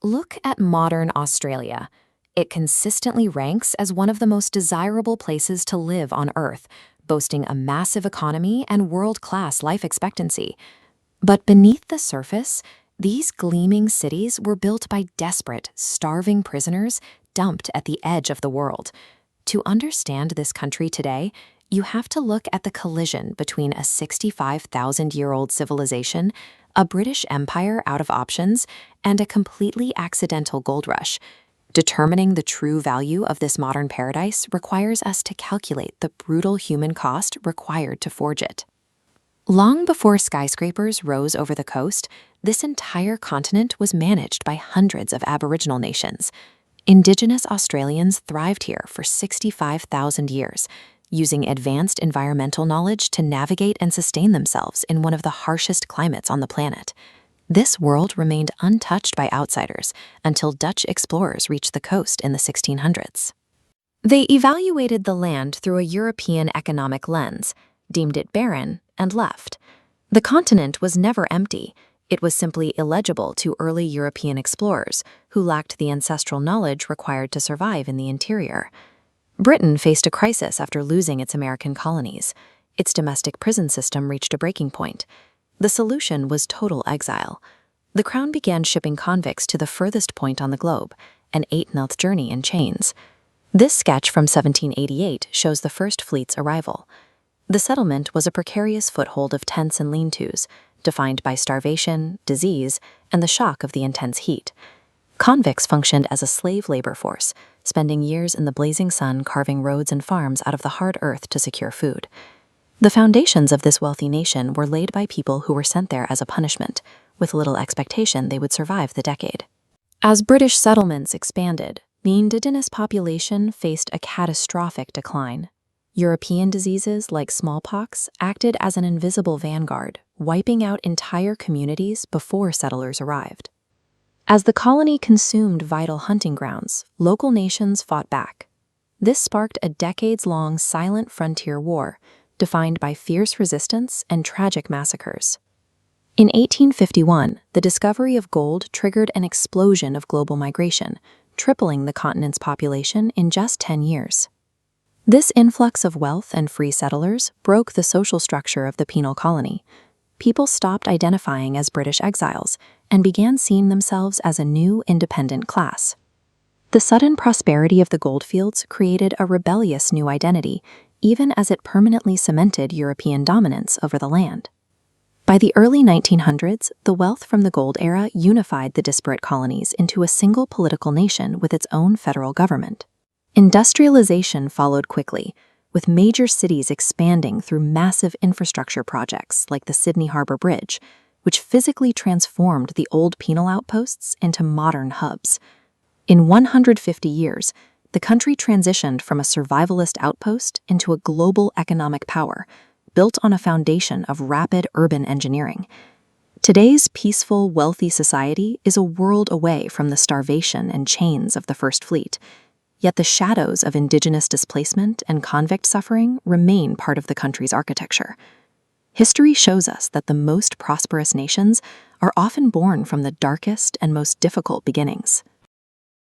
Look at modern Australia. It consistently ranks as one of the most desirable places to live on Earth, boasting a massive economy and world-class life expectancy. But beneath the surface, these gleaming cities were built by desperate, starving prisoners dumped at the edge of the world. To understand this country today, you have to look at the collision between a 65,000-year-old civilization, a British Empire out of options, and a completely accidental gold rush. Determining the true value of this modern paradise requires us to calculate the brutal human cost required to forge it. Long before skyscrapers rose over the coast, this entire continent was managed by hundreds of Aboriginal nations. Indigenous Australians thrived here for 65,000 years, using advanced environmental knowledge to navigate and sustain themselves in one of the harshest climates on the planet. This world remained untouched by outsiders until Dutch explorers reached the coast in the 1600s. They evaluated the land through a European economic lens, deemed it barren, and left. The continent was never empty. It was simply illegible to early European explorers who lacked the ancestral knowledge required to survive in the interior. Britain faced a crisis after losing its American colonies. Its domestic prison system reached a breaking point. The solution was total exile. The Crown began shipping convicts to the furthest point on the globe, an 8-month journey in chains. This sketch from 1788 shows the first fleet's arrival. The settlement was a precarious foothold of tents and lean-tos, defined by starvation, disease, and the shock of the intense heat. Convicts functioned as a slave labor force, spending years in the blazing sun carving roads and farms out of the hard earth to secure food. The foundations of this wealthy nation were laid by people who were sent there as a punishment, with little expectation they would survive the decade. As British settlements expanded, the indigenous population faced a catastrophic decline. European diseases like smallpox acted as an invisible vanguard, wiping out entire communities before settlers arrived. As the colony consumed vital hunting grounds, local nations fought back. This sparked a decades-long silent frontier war, defined by fierce resistance and tragic massacres. In 1851, the discovery of gold triggered an explosion of global migration, tripling the continent's population in just 10 years. This influx of wealth and free settlers broke the social structure of the penal colony. People stopped identifying as British exiles and began seeing themselves as a new independent class. The sudden prosperity of the goldfields created a rebellious new identity, even as it permanently cemented European dominance over the land. By the early 1900s, the wealth from the gold era unified the disparate colonies into a single political nation with its own federal government. Industrialization followed quickly, with major cities expanding through massive infrastructure projects like the Sydney Harbour Bridge, which physically transformed the old penal outposts into modern hubs. In 150 years, the country transitioned from a survivalist outpost into a global economic power, built on a foundation of rapid urban engineering. Today's peaceful, wealthy society is a world away from the starvation and chains of the First Fleet. Yet the shadows of indigenous displacement and convict suffering remain part of the country's architecture. History shows us that the most prosperous nations are often born from the darkest and most difficult beginnings.